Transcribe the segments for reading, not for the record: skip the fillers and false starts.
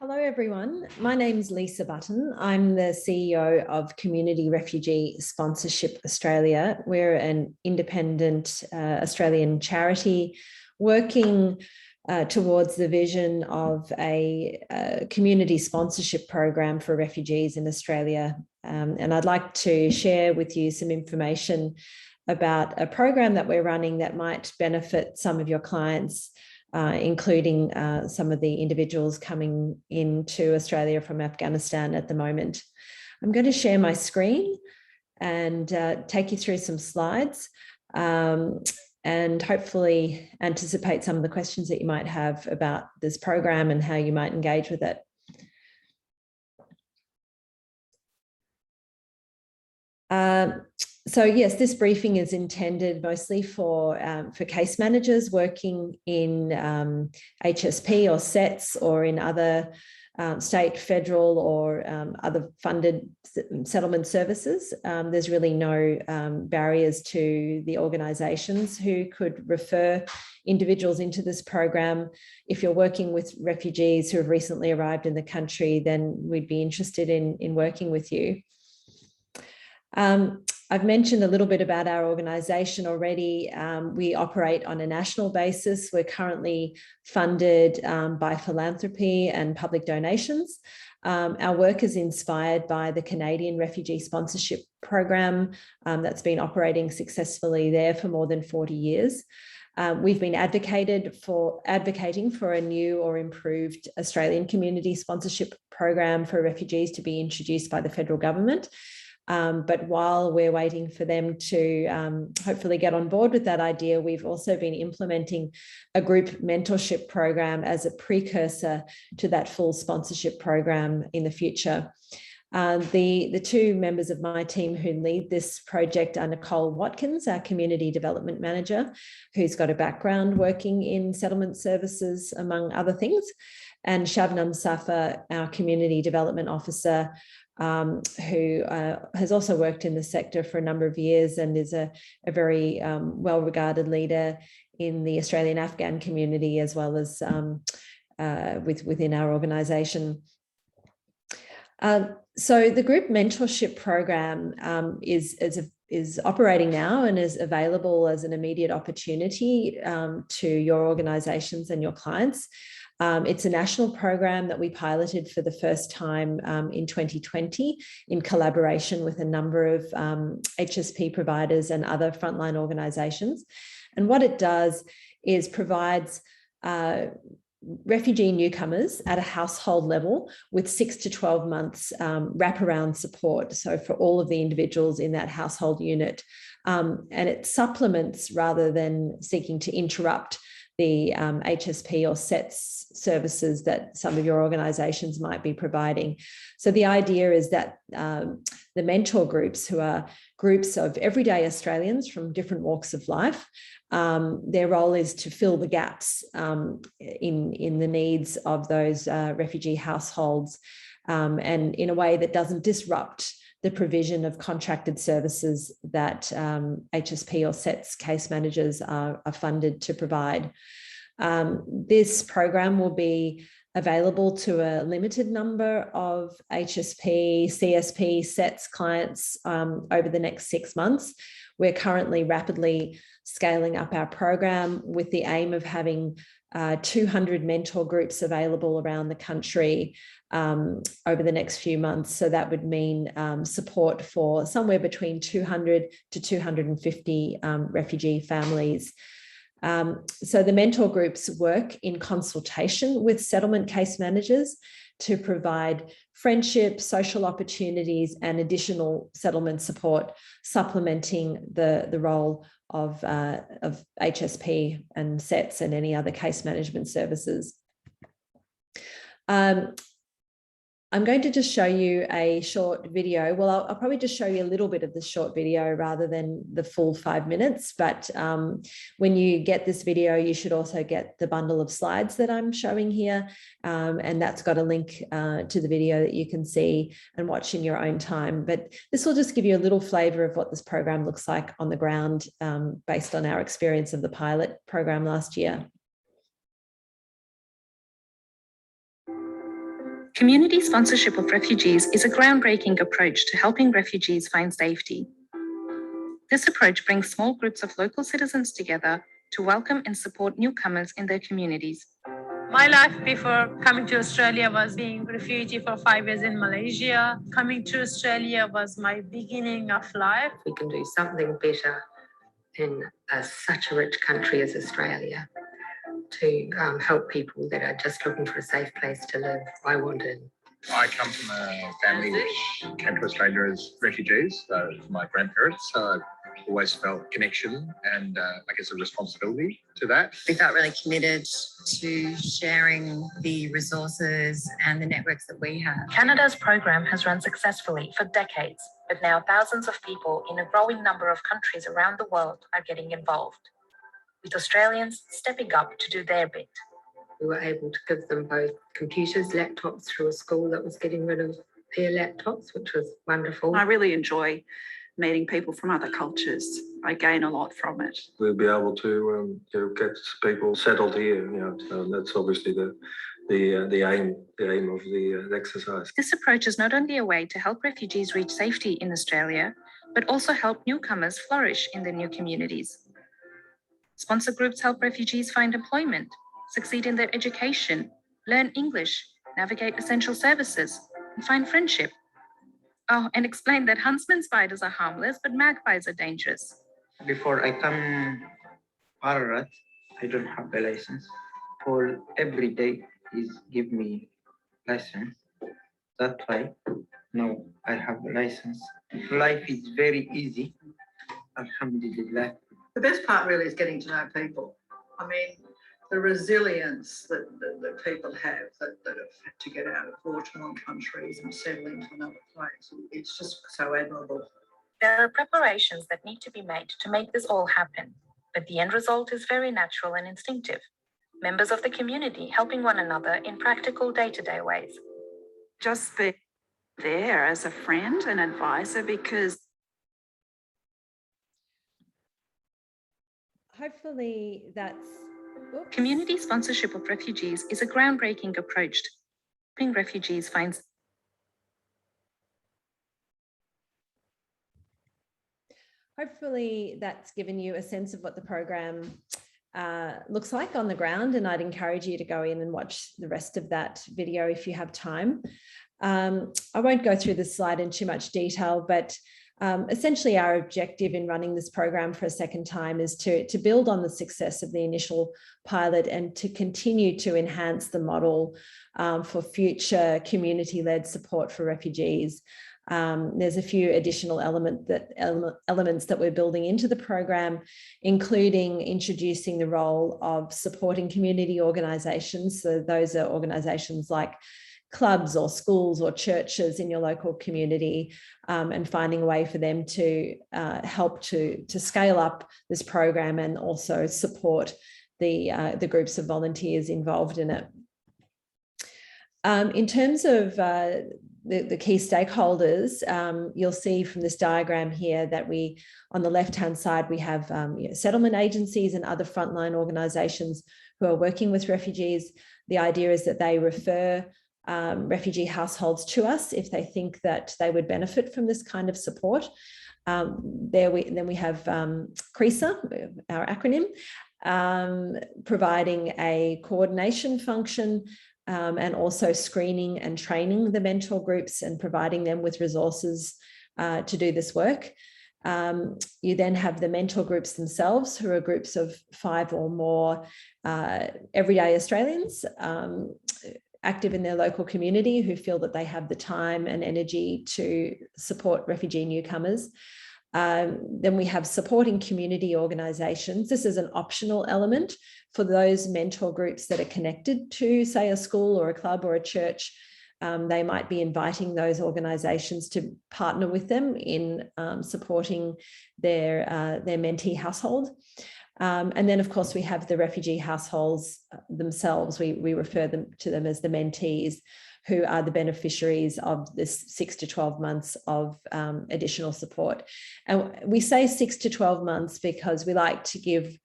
Hello, everyone. My name's Lisa Button. I'm the CEO of Community Refugee Sponsorship Australia. We're an independent Australian charity working towards the vision of a community sponsorship program for refugees in Australia. And I'd like to share with you some information about a program that we're running that might benefit some of your clients, including some of the individuals coming into Australia from Afghanistan at the moment. I'm going to share my screen and take you through some slides and hopefully anticipate some of the questions that you might have about this program and how you might engage with it. So yes, this briefing is intended mostly for case managers working in HSP or SETs or in other state, federal or other funded settlement services. There's really no barriers to the organisations who could refer individuals into this program. If you're working with refugees who have recently arrived in the country, then we'd be interested in working with you. I've mentioned a little bit about our organisation already. We operate on a national basis. We're currently funded by philanthropy and public donations. Our work is inspired by the Canadian Refugee Sponsorship Program that's been operating successfully there for more than 40 years. We've been advocating for a new or improved Australian community sponsorship program for refugees to be introduced by the federal government. But while we're waiting for them to hopefully get on board with that idea, we've also been implementing a group mentorship program as a precursor to that full sponsorship program in the future. The two members of my team who lead this project are Nicole Watkins, our Community Development Manager, who's got a background working in settlement services, among other things, and Shabnam Safa, our Community Development Officer, who has also worked in the sector for a number of years and is a very well-regarded leader in the Australian Afghan community as well as within our organisation. So the group mentorship program is operating now and is available as an immediate opportunity to your organisations and your clients. It's a national program that we piloted for the first time in 2020 in collaboration with a number of HSP providers and other frontline organisations. And what it does is provides refugee newcomers at a household level with 6 to 12 months wraparound support. So for all of the individuals in that household unit, and it supplements rather than seeking to interrupt the HSP or SETS services that some of your organisations might be providing. So the idea is that the mentor groups, who are groups of everyday Australians from different walks of life, their role is to fill the gaps in the needs of those refugee households, and in a way that doesn't disrupt the provision of contracted services that HSP or SETS case managers are funded to provide. This program will be available to a limited number of HSP, CSP, SETS clients over the next 6 months. We're currently rapidly scaling up our program with the aim of having 200 mentor groups available around the country over the next few months. So that would mean support for somewhere between 200 to 250 refugee families. So the mentor groups work in consultation with settlement case managers to provide friendship, social opportunities, and additional settlement support, supplementing the role of HSP and SETS and any other case management services. I'm going to just show you a short video. Well, I'll probably just show you a little bit of the short video rather than the full 5 minutes. But when you get this video, you should also get the bundle of slides that I'm showing here. And that's got a link to the video that you can see and watch in your own time. But this will just give you a little flavour of what this program looks like on the ground based on our experience of the pilot program last year. Community sponsorship of refugees is a groundbreaking approach to helping refugees find safety. This approach brings small groups of local citizens together to welcome and support newcomers in their communities. My life before coming to Australia was being a refugee for 5 years in Malaysia. Coming to Australia was my beginning of life. We can do something better in such a rich country as Australia to help people that are just looking for a safe place to live. I want in. I come from a family which came to Australia as refugees, so my grandparents, so I've always felt connection and I guess a responsibility to that. We felt really committed to sharing the resources and the networks that we have. Canada's program has run successfully for decades, but now thousands of people in a growing number of countries around the world are getting involved, with Australians stepping up to do their bit. We were able to give them both computers, laptops through a school that was getting rid of their laptops, which was wonderful. I really enjoy meeting people from other cultures. I gain a lot from it. We'll be able to get people settled here. So that's obviously the aim of the exercise. This approach is not only a way to help refugees reach safety in Australia, but also help newcomers flourish in their new communities. Sponsor groups help refugees find employment, succeed in their education, learn English, navigate essential services, and find friendship. Oh, and explain that huntsman spiders are harmless, but magpies are dangerous. Before I come Ararat, I don't have the license. For every day, he's give me license. That's why now I have a license. Life is very easy. Alhamdulillah. The best part really is getting to know people. I mean, the resilience that people have that have had to get out of war-torn countries and settle into another place. It's just so admirable. There are preparations that need to be made to make this all happen, but the end result is very natural and instinctive. Members of the community helping one another in practical day-to-day ways. Just be there as a friend and advisor, because hopefully that's... Community sponsorship of refugees is a groundbreaking approach to helping refugees find... Hopefully that's given you a sense of what the program looks like on the ground, and I'd encourage you to go in and watch the rest of that video if you have time. I won't go through this slide in too much detail, but essentially our objective in running this program for a second time is to build on the success of the initial pilot and to continue to enhance the model for future community-led support for refugees. There's a few additional elements that we're building into the program, including introducing the role of supporting community organisations. So those are organisations like clubs or schools or churches in your local community, and finding a way for them to help to scale up this program and also support the groups of volunteers involved in it. In terms of the key stakeholders, you'll see from this diagram here that on the left-hand side, we have settlement agencies and other frontline organisations who are working with refugees. The idea is that they refer refugee households to us if they think that they would benefit from this kind of support. Then we have CRSA, our acronym, providing a coordination function and also screening and training the mentor groups and providing them with resources to do this work. You then have the mentor groups themselves, who are groups of 5 or more everyday Australians active in their local community who feel that they have the time and energy to support refugee newcomers. Then we have supporting community organisations. This is an optional element for those mentor groups that are connected to, say, a school or a club or a church. They might be inviting those organisations to partner with them in supporting their mentee household. And then, of course, we have the refugee households themselves. We refer to them as the mentees, who are the beneficiaries of this 6 to 12 months of additional support. And we say 6 to 12 months because we like to give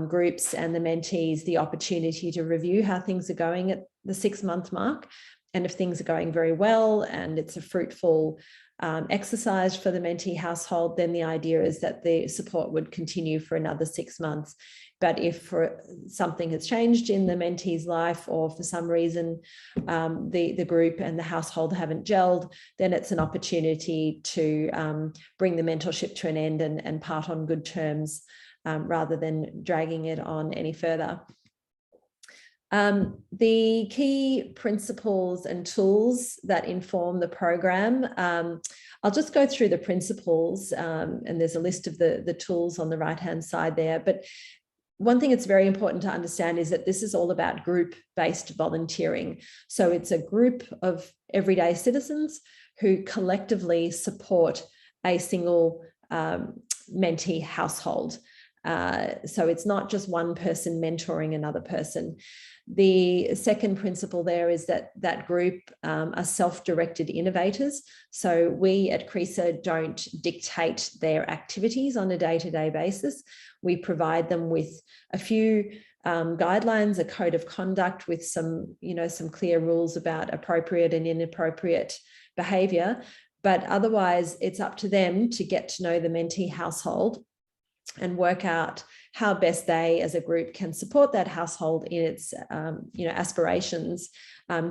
groups and the mentees the opportunity to review how things are going at the 6-month mark And if things are going very well and it's a fruitful exercise for the mentee household, then the idea is that the support would continue for another 6 months. But if something has changed in the mentee's life, or for some reason the group and the household haven't gelled, then it's an opportunity to bring the mentorship to an end and part on good terms, rather than dragging it on any further. The key principles and tools that inform the program, I'll just go through the principles, and there's a list of the tools on the right-hand side there. But one thing it's very important to understand is that this is all about group-based volunteering. So it's a group of everyday citizens who collectively support a single mentee household. So it's not just one person mentoring another person. The second principle there is that that group are self-directed innovators. So we at CRSA don't dictate their activities on a day-to-day basis. We provide them with a few guidelines, a code of conduct with some clear rules about appropriate and inappropriate behaviour. But otherwise, it's up to them to get to know the mentee household and work out how best they as a group can support that household in its aspirations,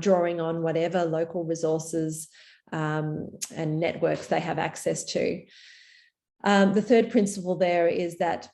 drawing on whatever local resources and networks they have access to. The third principle there is that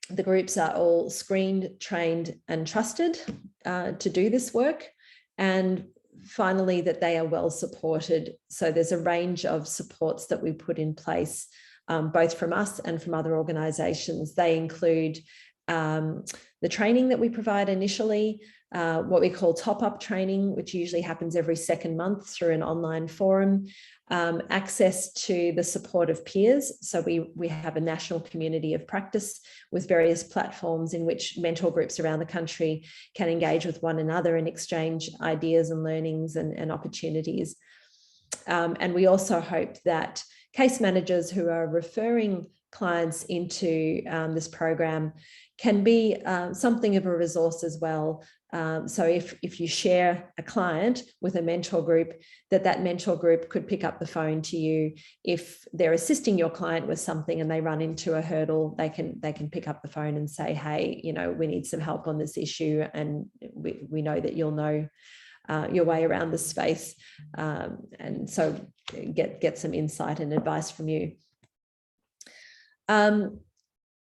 the groups are all screened, trained and trusted to do this work. And finally, that they are well supported. So there's a range of supports that we put in place, both from us and from other organisations. They include the training that we provide initially, what we call top-up training, which usually happens every second month through an online forum, access to the support of peers. So we have a national community of practice with various platforms in which mentor groups around the country can engage with one another and exchange ideas and learnings and opportunities. And we also hope that case managers who are referring clients into this program can be something of a resource as well. So if you share a client with a mentor group, that mentor group could pick up the phone to you. If they're assisting your client with something and they run into a hurdle, they can pick up the phone and say, hey, we need some help on this issue, and we know that you'll know your way around the space, and so get some insight and advice from you.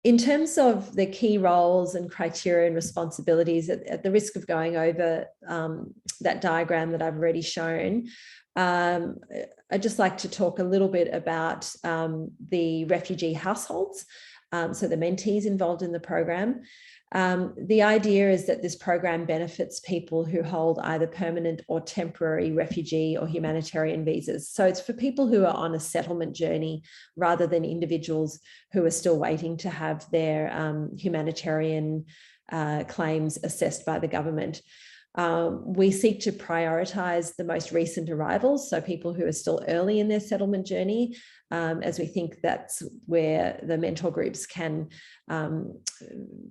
In terms of the key roles and criteria and responsibilities, at the risk of going over that diagram that I've already shown, I'd just like to talk a little bit about the refugee households, so the mentees involved in the program. The idea is that this program benefits people who hold either permanent or temporary refugee or humanitarian visas. So it's for people who are on a settlement journey rather than individuals who are still waiting to have their humanitarian claims assessed by the government. We seek to prioritise the most recent arrivals, so people who are still early in their settlement journey, as we think that's where the mentor groups can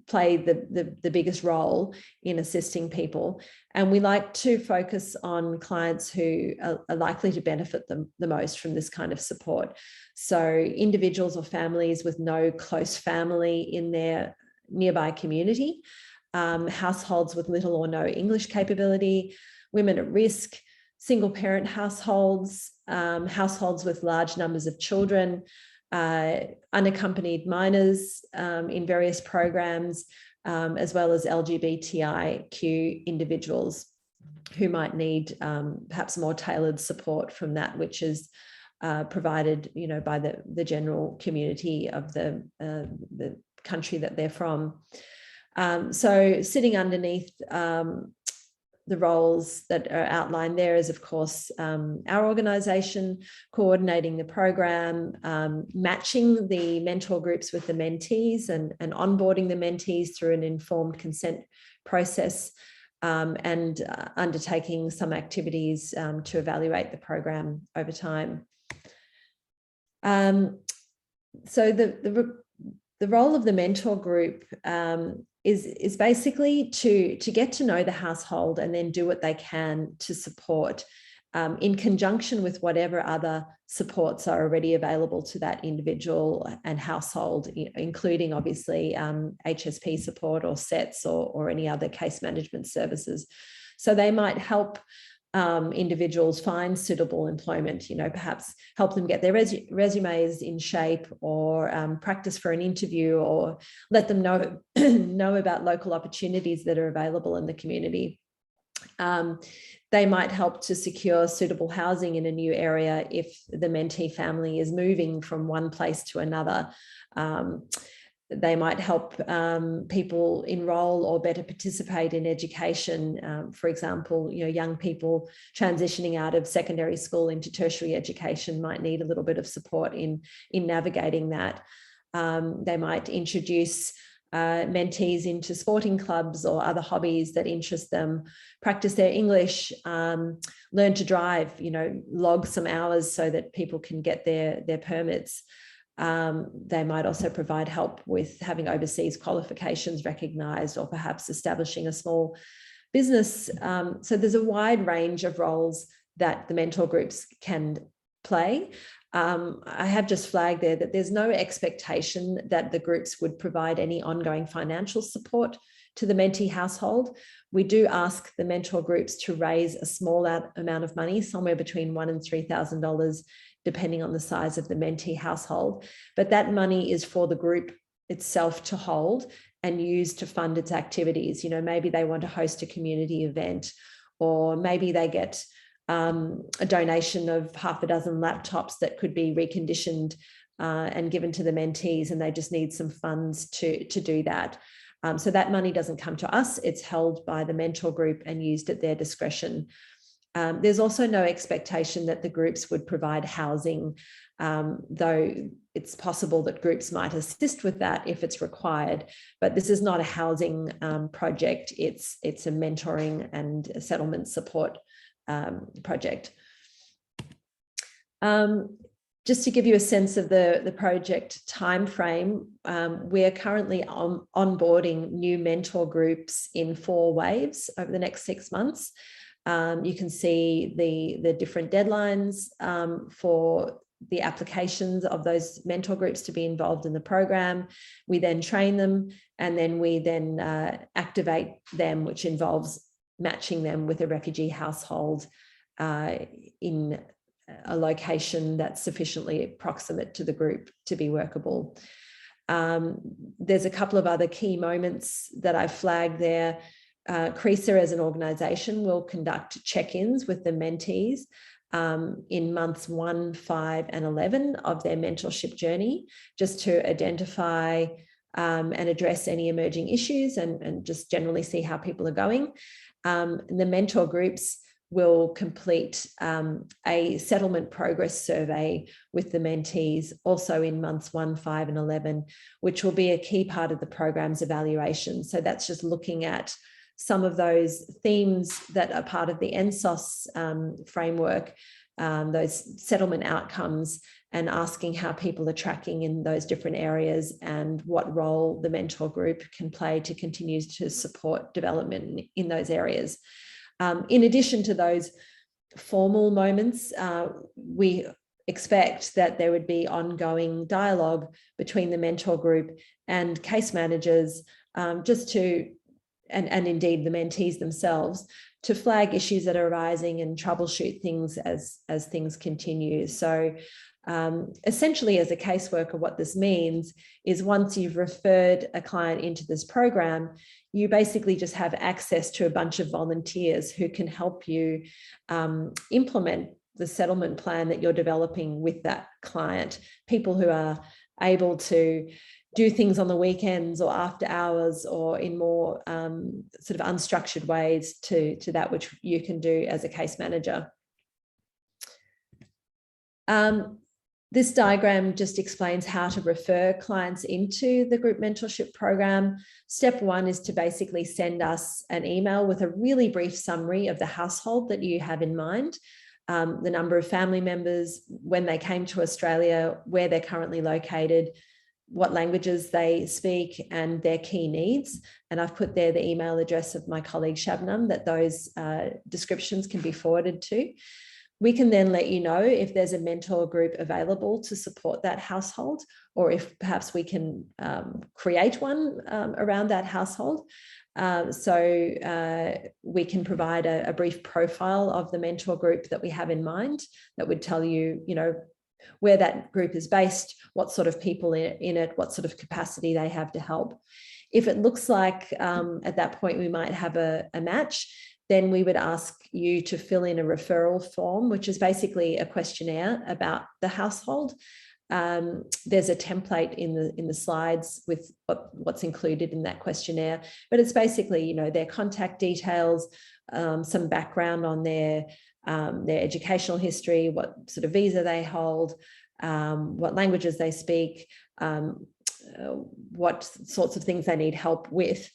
play the biggest role in assisting people. And we like to focus on clients who are likely to benefit the most from this kind of support. So individuals or families with no close family in their nearby community, households with little or no English capability, women at risk, single parent households, households with large numbers of children, unaccompanied minors in various programs, as well as LGBTIQ individuals who might need perhaps more tailored support from that which is provided, by the general community of the country that they're from. So sitting underneath the roles that are outlined there is, of course, our organisation coordinating the program, matching the mentor groups with the mentees and onboarding the mentees through an informed consent process, and undertaking some activities to evaluate the program over time. So the role of the mentor group is basically to get to know the household and then do what they can to support in conjunction with whatever other supports are already available to that individual and household, including obviously HSP support or SETS or any other case management services. So they might help individuals find suitable employment, perhaps help them get their resumes in shape, or practice for an interview, or let them know, know about local opportunities that are available in the community. They might help to secure suitable housing in a new area if the mentee family is moving from one place to another. They might help people enroll or better participate in education. For example, young people transitioning out of secondary school into tertiary education might need a little bit of support in navigating that. They might introduce mentees into sporting clubs or other hobbies that interest them, practice their English, learn to drive, log some hours so that people can get their permits. They might also provide help with having overseas qualifications recognised, or perhaps establishing a small business. So there's a wide range of roles that the mentor groups can play. I have just flagged there that there's no expectation that the groups would provide any ongoing financial support to the mentee household. We do ask the mentor groups to raise a small amount of money, somewhere between $1,000 and $3,000, depending on the size of the mentee household. But that money is for the group itself to hold and use to fund its activities. Maybe they want to host a community event, or maybe they get a donation of half a dozen laptops that could be reconditioned and given to the mentees, and they just need some funds to do that. So that money doesn't come to us. It's held by the mentor group and used at their discretion. There's also no expectation that the groups would provide housing, though it's possible that groups might assist with that if it's required. But this is not a housing project. It's a mentoring and a settlement support project. Just to give you a sense of the project timeframe, we are currently onboarding new mentor groups in 4 waves over the next 6 months. You can see the different deadlines for the applications of those mentor groups to be involved in the program. We then train them, and then we then activate them, which involves matching them with a refugee household in a location that's sufficiently proximate to the group to be workable. There's a couple of other key moments that I flagged there. CRSA as an organisation will conduct check-ins with the mentees in months 1, 5 and 11 of their mentorship journey, just to identify and address any emerging issues and just generally see how people are going. The mentor groups will complete a settlement progress survey with the mentees also in months 1, 5 and 11, which will be a key part of the program's evaluation. So that's just looking at some of those themes that are part of the NSOS framework, those settlement outcomes, and asking how people are tracking in those different areas and what role the mentor group can play to continue to support development in those areas. In addition to those formal moments, we expect that there would be ongoing dialogue between the mentor group and case managers, just to and indeed the mentees themselves, to flag issues that are arising and troubleshoot things as things continue. So essentially, as a caseworker, what this means is once you've referred a client into this program, you basically just have access to a bunch of volunteers who can help you implement the settlement plan that you're developing with that client. People who are able to do things on the weekends or after hours or in more sort of unstructured ways to that which you can do as a case manager. This diagram just explains how to refer clients into the group mentorship program. Step 1 is to basically send us an email with a really brief summary of the household that you have in mind, the number of family members, when they came to Australia, where they're currently located, what languages they speak and their key needs. And I've put there the email address of my colleague Shabnam that those descriptions can be forwarded to. We can then let you know if there's a mentor group available to support that household, or if perhaps we can create one around that household. So we can provide a brief profile of the mentor group that we have in mind that would tell you, where that group is based, what sort of people in it, what sort of capacity they have to help. If it looks like at that point we might have a match, then we would ask you to fill in a referral form, which is basically a questionnaire about the household. There's a template in the slides with what's included in that questionnaire, but it's basically, their contact details, some background on their educational history, what sort of visa they hold, what languages they speak, what sorts of things they need help with.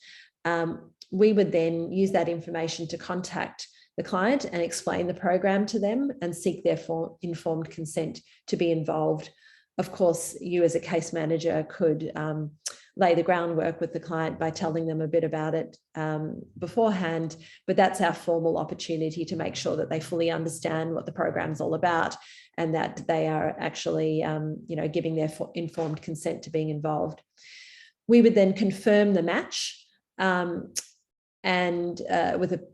We would then use that information to contact the client and explain the program to them and seek their informed consent to be involved. Of course, you as a case manager could lay the groundwork with the client by telling them a bit about it beforehand, but that's our formal opportunity to make sure that they fully understand what the program's all about and that they are actually, giving their informed consent to being involved. We would then confirm the match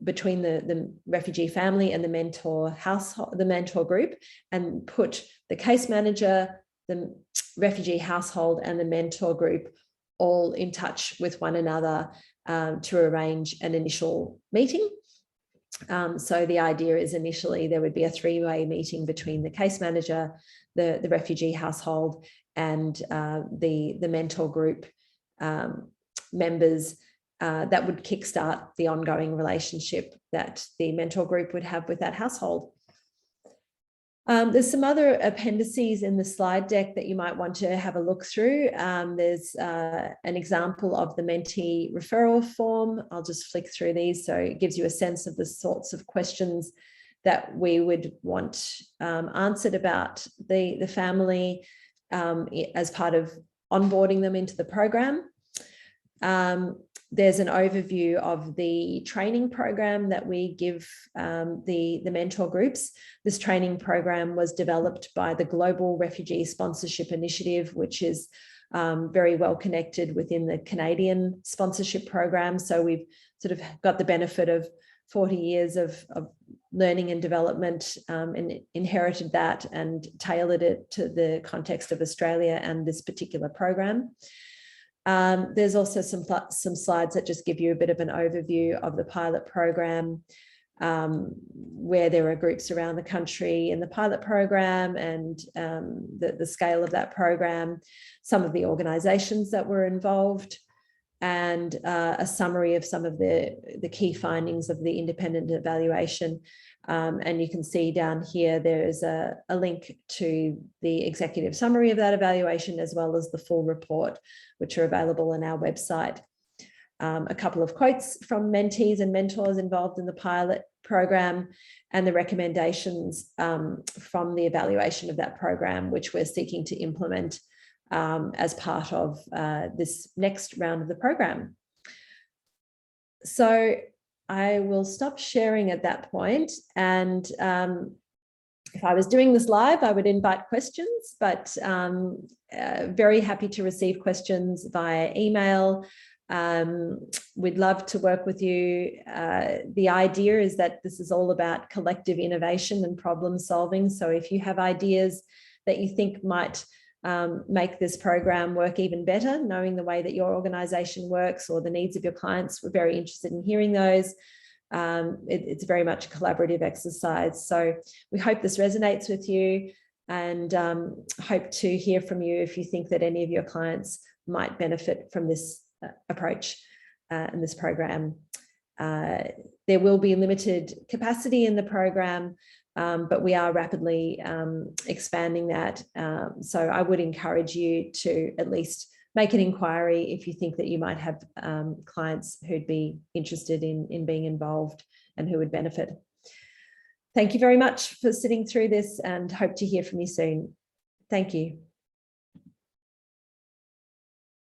between the refugee family and the mentor household, the mentor group, and put the case manager, the refugee household, and the mentor group all in touch with one another to arrange an initial meeting. So the idea is initially there would be a three-way meeting between the case manager, the refugee household, and the mentor group members. That would kickstart the ongoing relationship that the mentor group would have with that household. There's some other appendices in the slide deck that you might want to have a look through. There's an example of the mentee referral form. I'll just flick through these so it gives you a sense of the sorts of questions that we would want answered about the family as part of onboarding them into the program. There's an overview of the training program that we give the mentor groups. This training program was developed by the Global Refugee Sponsorship Initiative, which is very well connected within the Canadian sponsorship program. So we've sort of got the benefit of 40 years of learning and development and inherited that and tailored it to the context of Australia and this particular program. There's also some slides that just give you a bit of an overview of the pilot program, where there are groups around the country in the pilot program and the scale of that program, some of the organisations that were involved, and a summary of some of the key findings of the independent evaluation. And you can see down here, there is a link to the executive summary of that evaluation, as well as the full report, which are available on our website. A couple of quotes from mentees and mentors involved in the pilot program, and the recommendations from the evaluation of that program, which we're seeking to implement as part of this next round of the program. So I will stop sharing at that point, and if I was doing this live, I would invite questions, but very happy to receive questions via email. We'd love to work with you. The idea is that this is all about collective innovation and problem solving. So if you have ideas that you think might make this program work even better, knowing the way that your organisation works or the needs of your clients, we're very interested in hearing those. It's very much a collaborative exercise. So we hope this resonates with you, and hope to hear from you if you think that any of your clients might benefit from this approach and this program. There will be limited capacity in the program, but we are rapidly expanding that. So I would encourage you to at least make an inquiry if you think that you might have clients who'd be interested in being involved and who would benefit. Thank you very much for sitting through this, and hope to hear from you soon. Thank you.